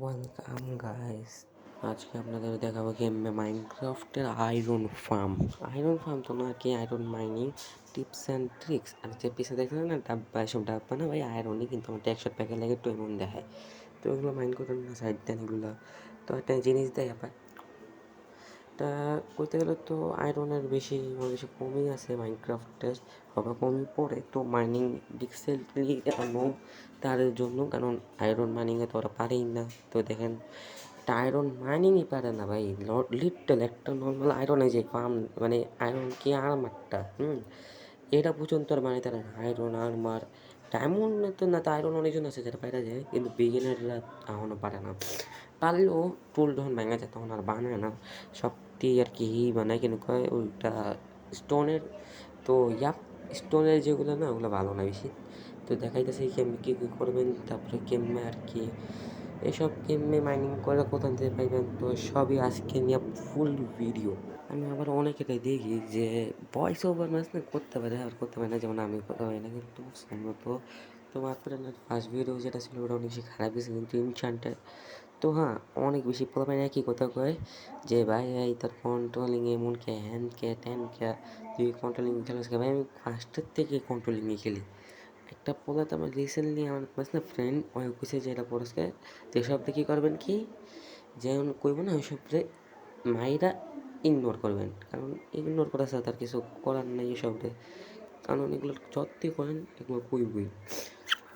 Welcome guys. আজকে আপনাদের দেখাবো গেমে মাইনক্রাফটের আয়রন ফার্ম তো না আর কি, iron mining tips and tricks. আর যে পিছনে দেখছেন না ডাব্বা, এসব ডাব্বা না ভাই, আয়রনই, কিন্তু আমার টেক্সচার প্যাকে লাগে একটু এমন দেখায়। তো এগুলো মাইন করবেন না, সাইড দেন এগুলো। তো একটা জিনিস দেয় আবার তা কইতে গেলে তো আয়রনের বেশি কমই আছে মাইনক্রাফটে, হবে কমই পড়ে। তো মাইনিং রিসেন্টলি আনো তাদের জন্য, কারণ আয়রন মাইনিংয়ে তো ওরা পারেই না। তো দেখেন, একটা আয়রন মাইনিংই পারে না ভাই, লিটল একটা নর্মাল আয়রনে যে ফার্ম, মানে আয়রন কি আর্মারটা, এটা পর্যন্ত আর মানে তারা আয়রন আর্মার ডায়মন্ড তো না, তো আয়রন অনেকজন আছে যারা পায়রা যায়, কিন্তু বিগিনাররা এখনও পারে না। পারলেও টুল যখন ভেঙে যায় তখন আর বানায় না, সবটি আর কি বানায়, কিন্তু কয় ওইটা স্টোনের। তো স্টোনের যেগুলো না, ওগুলো ভালো না বেশি। তো দেখাইতেছে কেমনি কী কী করবেন, তারপরে কেমনে আর কি এসব কেমনে মাইনিং করে কোথান থেকে পাইবেন, তো সবই আজকে নিয়ে ফুল ভিডিও। আমি আবার অনেকেটাই দেখি যে ভয়েস ওভার ম্যাচ না করতে পারে আর করতে পারে না, যেমন আমি করতে পারি না, কিন্তু সম্ভবত তোমার ফ্রেন্ডের ফার্স্ট ভিডিও যেটা ছিল ওটা অনেক বেশি খারাপ গেছে, কিন্তু ইনশান্টে তো হ্যাঁ অনেক বেশি পোলাপাইন একই কথা কয় যে ভাই এই তোর কন্ট্রোলিং এমন কে হ্যান কে ট্যান কে, তুই কন্ট্রোলিং খেলিস কে? ভাই আমি ফার্স্টের থেকে কন্ট্রোলিংয়ে খেলি। একটা পোলা তো আমার রিসেন্টলি আমার কাছে না ফ্রেন্ড ওই কইছে যে এটা পড়াশকে, তো এসব দিয়ে কী করবেন কি, যেমন কইব না ওইসবরে মাইরা ইগনোর করবেন, কারণ ইগনোর করা ছাড়া তার কিছু করার নেই এসবরে, কারণ এগুলো যতই করেন এগুলো কইবই।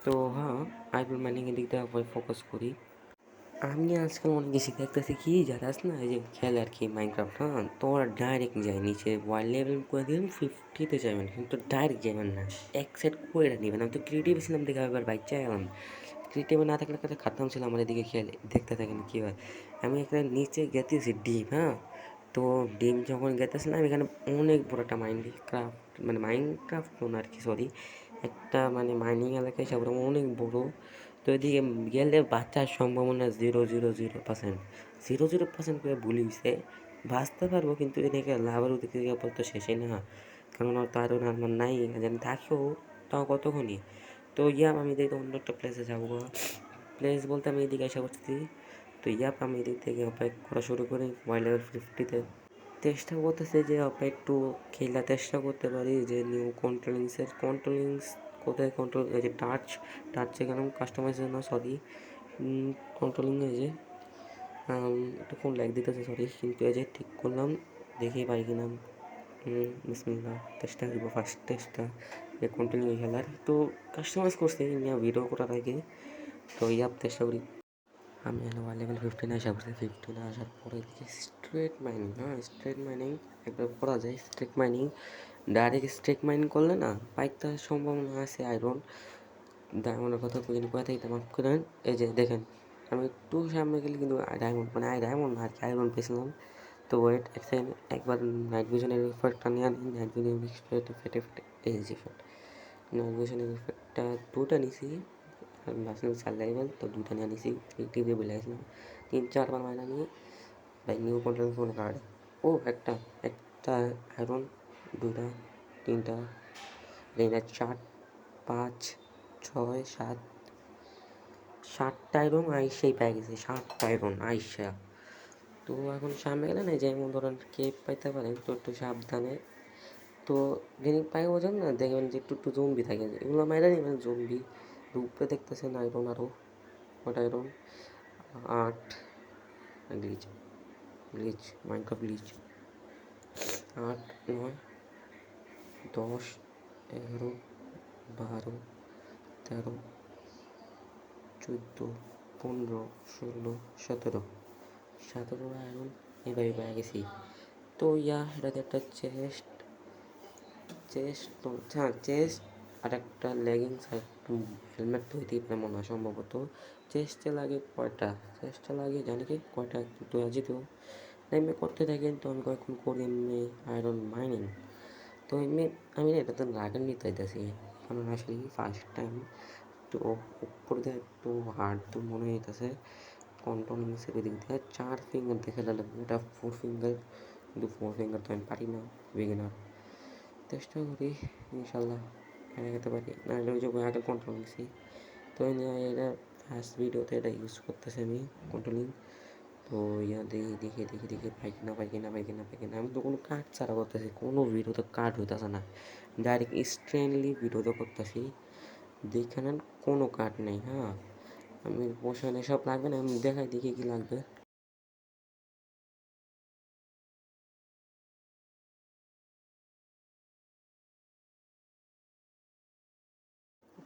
তো হ্যাঁ, আইপিএল মাইনিংয়ের দিক দিয়ে ফোকাস করি। আমি আজকাল অনেক বেশি দেখতেছি কি যারা আছে না, এই যে খেলে আর কি মাইনক্রাফট, হ্যাঁ, তো ওরা ডাইরেক্ট যায় নিচে ওয়ার্ল্ড লেভেল করে দিবেন 50-তে যাবেন, কিন্তু ডাইরেক্ট যাবেন না, এক সেট করে নেবেন। আমি তো ক্রিয়েটিভ ছিলাম দেখে এবার বাইক চাই এলাম, ক্রিয়েটিভে না থাকলে একটা খাতাম ছিল আমার এদিকে খেলে দেখতে থাকেন কী হয়। আমি একটা নিচে গেতেছি ডিপ, হ্যাঁ, তো ডিম যখন গেতেছিলাম এখানে অনেক বড় একটা মাইনক্রাফট না আর কি, সরি, একটা মানে মাইনিং এলাকায় সব অনেক বড়। তো এদিকে গেলে বাঁচার সম্ভাবনা 0.000%, 0.0% করে ভুলে গেছে, বাঁচতে পারবো কিন্তু এদিকে লাভের ওদিকে তো শেষই না, কারণ তো আরও আমার নাই, জানি থাকেও তাও কতক্ষণই। তো আমি দেখি অন্য একটা প্লেসে যাবো, প্লেস বলতে আমি এদিকে আসা করছি। তো আমি এদিক থেকে অপেক করা শুরু করি ওয়াইল্ড লেভেল 50-তে, চেষ্টা করতেছে যে একটু খেলা চেষ্টা করতে পারি যে নিউ কন্ট্রোলিংস কোথায় কন্ট্রোল, এই যে টাচ কেন কাস্টমাইজ না, সরি, কন্ট্রোলিংয়ে যে একটু ফোন ল্যাগ দিতেছে, সরি, কিন্তু এই যে ঠিক করলাম, দেখি পারি কিনা। বিসমিল্লাহ, চেষ্টা করবো ফার্স্ট টেস্টটা যে কন্টিনিউ খেলার, তো কাস্টমাইজ করছি নিয়ে ভিডিও করার আগে। তো চেষ্টা করি। আমি ওয়ার লেভেল 15 আসা করছি, 15 আসার পরে দেখি স্ট্রেট মাইনিং, হ্যাঁ স্ট্রেট মাইনিং একবার করা যায়। ডাইরেক্ট স্ট্রেট মাইনিং করলে না পাইতে সম্ভাবনা আছে আয়রন ডায়মন্ডের কথা কোথায় থেকে মাফ করেন। এই যে দেখেন, আমি একটু সামনে গেলে কিন্তু ডায়মন্ড, মানে ডায়মন্ড আর কি আয়রন পেয়েছিলাম। তো ওয়েট এক সেকেন্ড, একবার নাইট ভিশনের ইফেক্টটা নিয়ে আনি, নাইট ভিশনের ফেটে এই যে নাইট ভিশনের ইফেক্টটা 2টা নিছি, আর ভাবছিলাম 4 লেভেল, তো 2টা নিয়ে নিছি, 3 লেভেল আসলাম 3-4 বার মাইনা নিয়ে ভাই নিউ কন্ট্রোল ফোন কার্ড। ও একটা একটা আয়রন, 2টা 3টা রেনা, 4 5 6 7 7টা আয়রন আইসেই পেয়ে গেছে, 7টা আয়রন আইসা। তো এখন সামনে গেলে না যেমন ধরেন কেপ পাইতে পারেন, তো একটু সাবধানে। তো যিনি পাই বোঝেন না, দেখবেন যে একটু একটু জম্বি থাকে, এগুলো মাইরা নেবেন জম্বি। উপরে দেখতেছেন আয়রন, আরও কটা iron, 8 glitch, Minecraft glitch, 8 9 10 11 12 13 14 15 16 17 iron এভাবে পেয়ে গেছি। তো এটাতে একটা চেস্ট হ্যাঁ চেস্ট আর একটা লেগিংস আর একটু হেলমেট তো হইতেই পারে মনে হয় সম্ভবত। চেস্টে লাগে জানি কি কয়টা, তো আজ তো এমনি করতে থাকেন, তো আমি কয়েকক্ষণ করি এমনি আয়রন মাইনিং। তো এমনি আমি না এটাতে রাগান নিতে চাইতেছি, কারণ আসলে ফার্স্ট টাইম। তো উপর দিয়ে একটু হার্ড তো মনে হইতেছে, কন্ট্রোলিংসের দিক দিয়ে 4 ফিঙ্গার দেখে লাগবে, এটা 4 ফিঙ্গার, কিন্তু 4 ফিঙ্গার তো আমি পারি না, বিগিনার। চেষ্টা করি ইনশাল্লাহ পেরে যেতে পারি, নাহলে ওই যে আগে কন্ট্রোল নিছি। তো এই নিয়ে এটা ফার্স্ট ভিডিওতে এটা ইউজ করতেছি আমি কন্ট্রোলিং। তো দেখি পাই কিনা। আমি তো কোনো কাট ছাড়া করতেছি, কোনো ভিডিওতে কাট হইতেছে না, ডাইরেক্ট ইনস্ট্যান্টলি ভিডিওতে করতেছি। দেখে নেন কোনো কাট নেই। হ্যাঁ, আমি পোষণ এসব লাগবে না, আমি দেখাই দেখি কী লাগবে।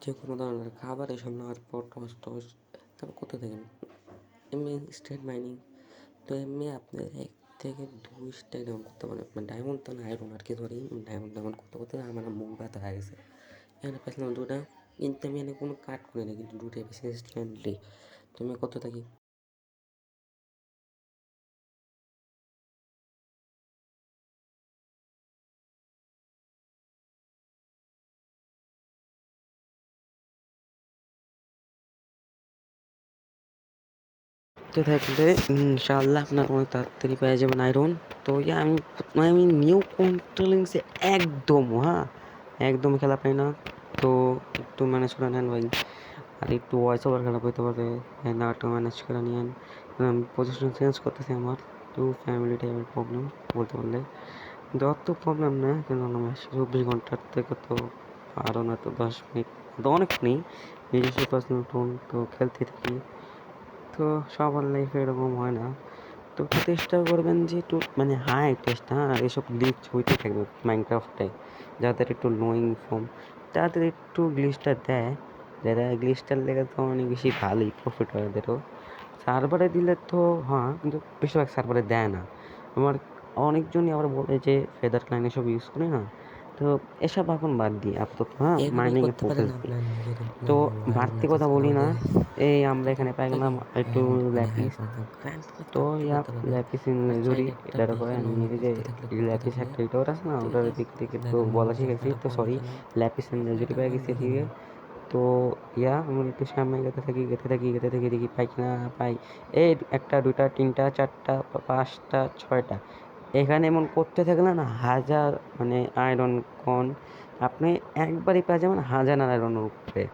যে কোনো ধরনের খাবার এসব নেওয়ার পর টস তারপর করতে থাকেন এমনি স্ট্রেট মাইনিং। তো এমনি আপনার 1 থেকে 2 ডায়মন্ড করতে পারেন, মানে ডায়মন্ড তো না, আয়রন আর কি, ধরি ডায়মন্ড করতে করতে আমার মুখ ব্যথা হয়ে গেছে। এখানে পেয়েছিলাম 2টা, কিন্তু আমি এখানে কোনো কাট করি না, কিন্তু 2টাই পেয়েছি ইনস্ট্যান্টলি। তো আমি করতে থাকি। তো থাকলে ইনশাআল্লাহ আপনার অনেক তাড়াতাড়ি পেয়ে যাবেন আয়রন। তো আমি নিউ কন্ট্রোলিংসে একদম খেলা পাই না। তো একটু ম্যানেজ করে নেন ভাই, আর একটু ভয়েস ওভার খারাপ হতে পারে, না একটু ম্যানেজ করে নিয়েন। পজিশন চেঞ্জ করতেছি আমার, একটু ফ্যামিলি টাইপের প্রবলেম বলতে পারলে। যত প্রবলেম না কিন্তু আমার 24 ঘন্টার থেকে তো আরও না, তো 10 মিনিট তো অনেক নেই, নিজস্ব পার্সোনাল টোন তো খেলতে থাকি। তো সবার লাইফে এরকম হয় না। তো একটু চেষ্টা করবেন যে একটু মানে হাই টেস্ট, আর এসব গ্লিচ হইতে থাকবে মাইনক্রাফটে। যাদের একটু লোয়িং ফর্ম তাদের একটু গ্লিচটা দেয়, যারা গ্লিচটার লেগে তো অনেক বেশি ভালোই প্রফিট হয় এদেরও। সার্ভারে দিলে তো হ্যাঁ, কিন্তু বেশিরভাগ সার্ভারে দেয় না। আমার অনেকজনই আবার বলে যে ফেদার ক্লাইন এসব ইউজ করে না। তো এসব এখন বাদ দিই আপাতত, হ্যাঁ, এভাবেই মাইনিংয়ে করতে পারেন ফোকাস দিই। আপনার নিজের তো আরও বাড়তি যাতে কথা চালু বলি না, হলে এই আমরা তত এখানে পাই থেকে গেলাম একটু মানে হাই ল্যাপিস। গ্র্যান্ড তো করতে হবে। ল্যাপিস ইন আর লেজুরি চাইলে একটা এটার করে বেকন আমি অন এই যে করতে থাকলে করতে ল্যাপিস থাকলে একটা রিটোর আছে না, তো ওটার এই দিক থেকে একটু দেখেন বলা শিখেছি, জায়গাটা তো পাওয়ার সরি, জন্য ল্যাপিস ইন লেজুরি এটা পেয়ে অন গেছি রেখে এদিকে। দিন। তো আমি একটু সামনে গেতে থাকি দেখি পাই এই 1টা 2টা 3টা 4টা 5টা 6টা। এখানে এমন করতে থাকলে না হাজার মানে আয়রন কন আপনি একবারই পেয়ে যাবেন, হাজার আয়রনের উপরে।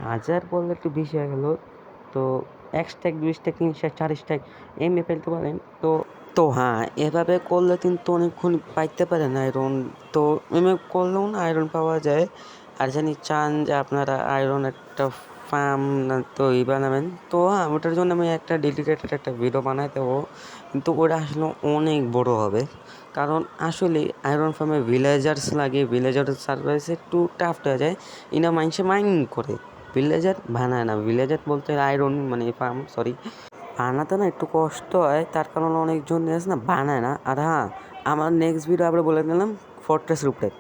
হাজার বললে একটু বেশি হয়ে গেল। তো 1 স্ট্যাক 2 স্ট্যাক 3 স্ট্যাক 4 স্ট্যাক এমনি ফেলতে পারেন। তো হ্যাঁ, এভাবে করলে কিন্তু অনেকক্ষণ পাইতে পারেন আয়রন। তো এমনি করলেও না আয়রন পাওয়া যায়। আর জানি চান যে আপনারা আয়রন একটা ফার্ম না তো বানাবেন, তো হ্যাঁ, ওটার জন্য আমি একটা ডেডিকেটেড একটা ভিডিও বানাই দেবো, কিন্তু ওটা আসলে অনেক বড় হবে। কারণ আসলে আয়রন ফার্মে ভিলেজার্স লাগে, ভিলেজার সার্ভিস একটু টাফ হয়ে যায়। ইনা মানুষে মাইনিং করে, ভিলেজার বানায় না। ভিলেজার বলতে আয়রন মানে ফার্ম, সরি, বানাতে না একটু কষ্ট হয়, তার কারণে অনেকজন আছে না বানায় না। আর হ্যাঁ, আমার নেক্সট ভিডিও আবার বলে দিলাম ফর্ট্রেস রুপটেক।